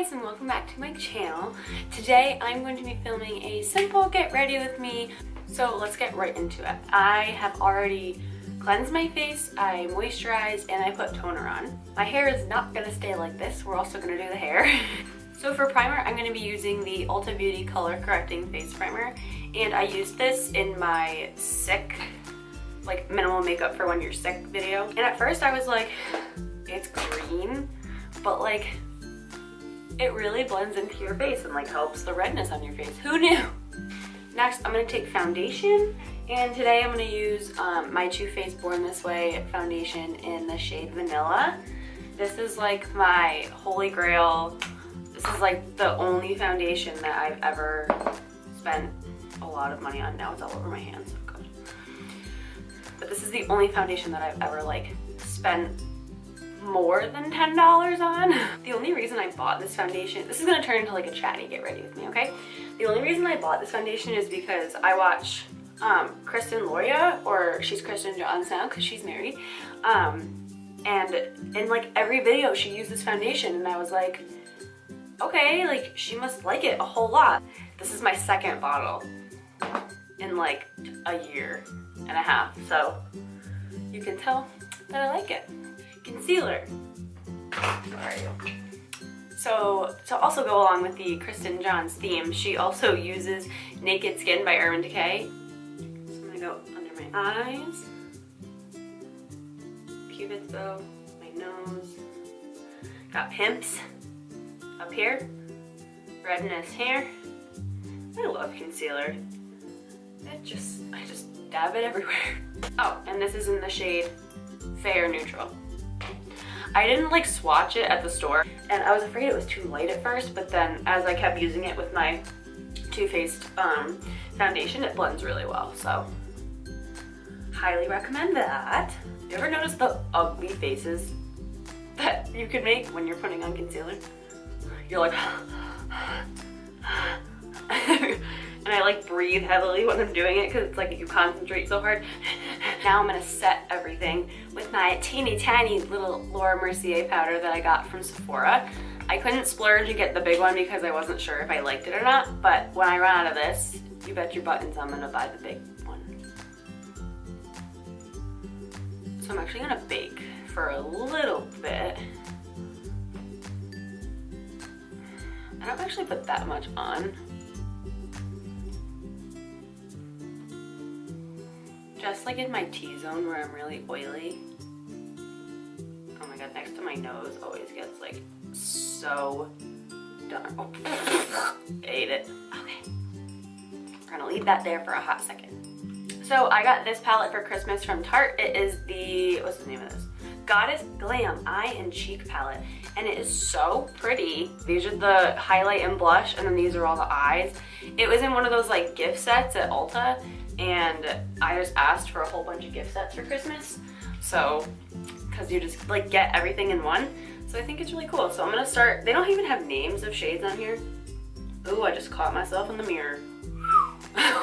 guys, and welcome back to my channel. Today I'm going to be filming a simple get ready with me. So let's get right into it. I have already cleansed my face, I moisturized, and I put toner on. My hair is not gonna stay like this. We're also gonna do the hair. So for primer, I'm gonna be using the Ulta Beauty Color Correcting Face Primer. And I used this in my sick, like minimal makeup for when you're sick video. And at first I was like, it's green, but like, it really blends into your face and like helps the redness on your face. Who knew? Next, I'm gonna take foundation, and today I'm gonna use my Too Faced Born This Way foundation in the shade Vanilla. This is like my holy grail. This is like the only foundation that I've ever spent a lot of money on. Now it's all over my hands. Oh God. But this is the only foundation that I've ever like spent more than $10 on. The only reason I bought this foundation, this is gonna turn into like a chatty get ready with me, okay? The only reason I bought this foundation is because I watch Kristen Loria, or she's Kristen Johns now because she's married. And in like every video she uses foundation, and I was like, okay, like she must like it a whole lot. This is my second bottle in like a year and a half, so you can tell that I like it. Concealer. Where are you? So to also go along with the Kristen Johns theme, she also uses Naked Skin by Urban Decay. So I'm gonna go under my eyes, Cupid's bow, my nose, got pimps up here, redness here. I love concealer. I just dab it everywhere. Oh, and this is in the shade Fair Neutral. I didn't like swatch it at the store, and I was afraid it was too light at first, but then as I kept using it with my Too Faced foundation, it blends really well, so highly recommend that. You ever notice the ugly faces that you can make when you're putting on concealer? You're like, and I like breathe heavily when I'm doing it because it's like you concentrate so hard. Now I'm gonna set everything with my teeny tiny little Laura Mercier powder that I got from Sephora. I couldn't splurge and get the big one because I wasn't sure if I liked it or not, but when I run out of this, you bet your buttons I'm gonna buy the big one. So I'm actually gonna bake for a little bit. I don't actually put that much on. Just like in my T-zone where I'm really oily. Oh my God, next to my nose always gets like so dark. Oh, I ate it. Okay. We're gonna leave that there for a hot second. So I got this palette for Christmas from Tarte. It is the, what's the name of this? Goddess Glam Eye and Cheek Palette. And it is so pretty. These are the highlight and blush, and then these are all the eyes. It was in one of those like gift sets at Ulta, and I just asked for a whole bunch of gift sets for Christmas. So, cause you just like get everything in one. So I think it's really cool. So I'm gonna start, they don't even have names of shades on here. Ooh, I just caught myself in the mirror. Let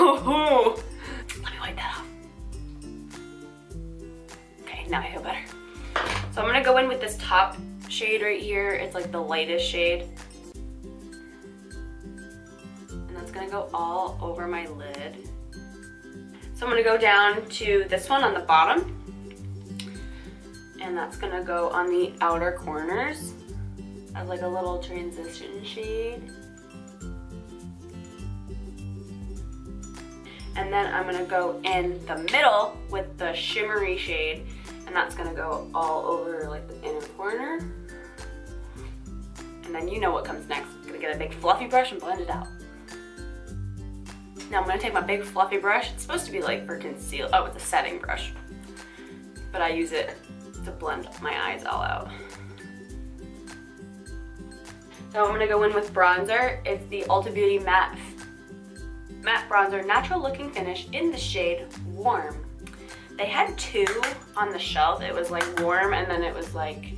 me wipe that off. Okay, now I feel better. So I'm gonna go in with this top shade right here. It's like the lightest shade. And that's gonna go all over my lid. So I'm gonna go down to this one on the bottom. And that's gonna go on the outer corners as like a little transition shade. And then I'm gonna go in the middle with the shimmery shade, and that's gonna go all over like the inner corner. And then you know what comes next. I'm gonna get a big fluffy brush and blend it out. Now I'm gonna take my big fluffy brush. It's supposed to be like for conceal, oh, it's a setting brush. But I use it to blend my eyes all out. So I'm gonna go in with bronzer. It's the Ulta Beauty Matte Bronzer, natural looking finish in the shade Warm. They had two on the shelf. It was like Warm, and then it was like,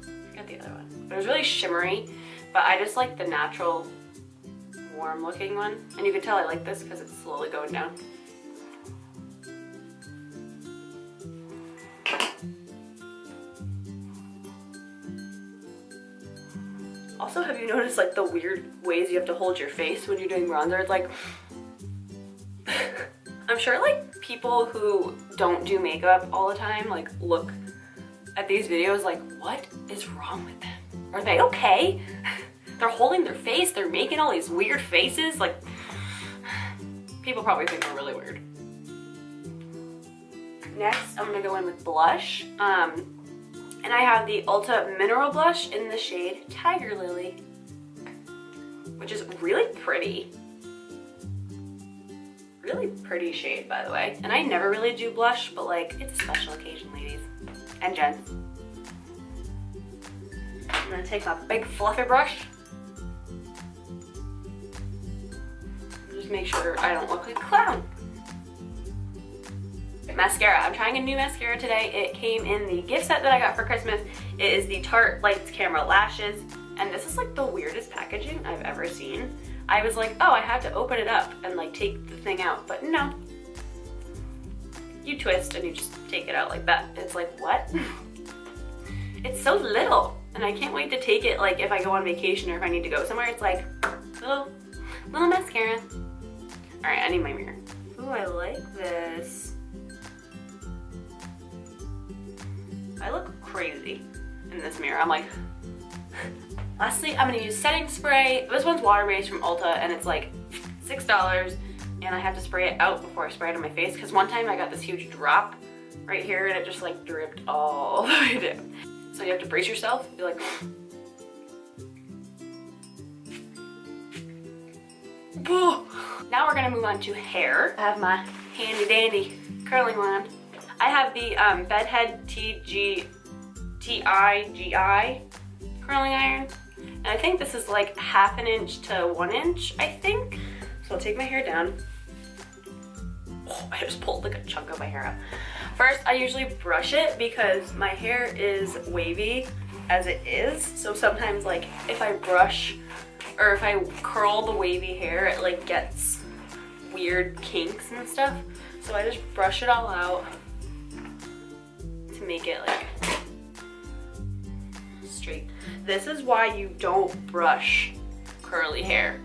I forgot the other one. It was really shimmery, but I just like the natural warm looking one. And you can tell I like this because it's slowly going down. Also, have you noticed like the weird ways you have to hold your face when you're doing bronzer? It's like, I'm sure like people who don't do makeup all the time like look at these videos like, what is wrong with them? Are they okay? They're holding their face, they're making all these weird faces. Like, people probably think we're really weird. Next, I'm gonna go in with blush. And I have the Ulta Mineral Blush in the shade Tiger Lily, which is really pretty. Really pretty shade, by the way. And I never really do blush, but like, it's a special occasion, ladies and gents. I'm gonna take my big fluffy brush. Just make sure I don't look like a clown. Mascara. I'm trying a new mascara today. It came in the gift set that I got for Christmas. It is the Tarte Lights Camera Lashes, and this is like the weirdest packaging I've ever seen. I was like, oh, I have to open it up and like take the thing out, but no. You twist and you just take it out like that. It's like, what? It's so little, and I can't wait to take it like if I go on vacation or if I need to go somewhere. It's like little mascara. All right, I need my mirror. Ooh, I like this. I look crazy in this mirror. I'm like, lastly, I'm gonna use setting spray. This one's water-based from Ulta, and it's like $6, and I have to spray it out before I spray it on my face, because one time I got this huge drop right here, and it just like dripped all the way down. So you have to brace yourself. You're like, now we're gonna move on to hair. I have my handy dandy curling wand. I have the Bedhead TIGI curling iron, and I think this is like 1/2 inch to 1 inch, I think. So I'll take my hair down. Oh, I just pulled like a chunk of my hair out. First, I usually brush it because my hair is wavy as it is. So sometimes like if I brush or if I curl the wavy hair, it like gets weird kinks and stuff. So I just brush it all out to make it like straight. This is why you don't brush curly hair.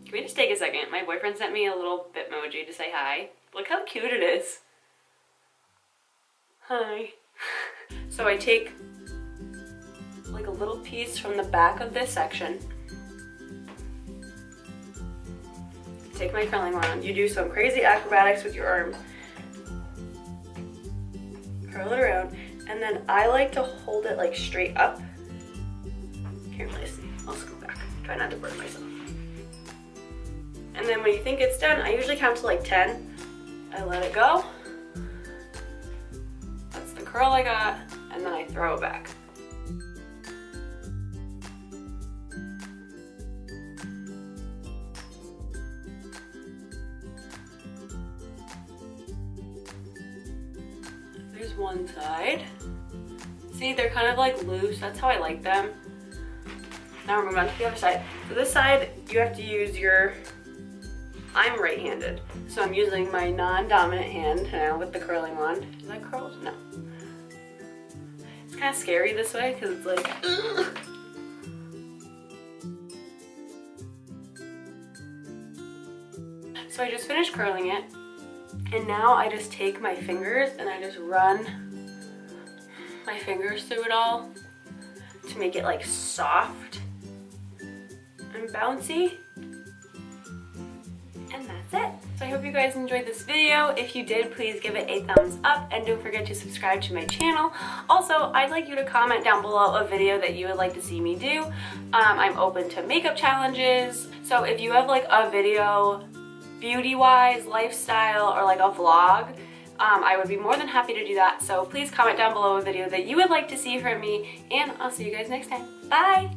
Can we just take a second? My boyfriend sent me a little Bitmoji to say hi. Look how cute it is. Hi. So I take like a little piece from the back of this section. Take my curling wand. You do some crazy acrobatics with your arms. Curl it around, and then I like to hold it like straight up. Can't really see. I'll scoot back. Try not to burn myself. And then when you think it's done, I usually count to like 10. I let it go. That's the curl I got, and then I throw it back. There's one side. See, they're kind of like loose. That's how I like them. Now we're moving on to the other side. So this side, you have to use your, I'm right-handed. So I'm using my non-dominant hand now with the curling wand. Is that curled? No. It's kind of scary this way because it's like, ugh. So I just finished curling it. And now I just take my fingers and I just run my fingers through it all to make it like soft and bouncy. And that's it. So I hope you guys enjoyed this video. If you did, please give it a thumbs up and don't forget to subscribe to my channel. Also, I'd like you to comment down below a video that you would like to see me do. I'm open to makeup challenges. So if you have like a video beauty-wise, lifestyle, or like a vlog, I would be more than happy to do that. So please comment down below a video that you would like to see from me, and I'll see you guys next time. Bye!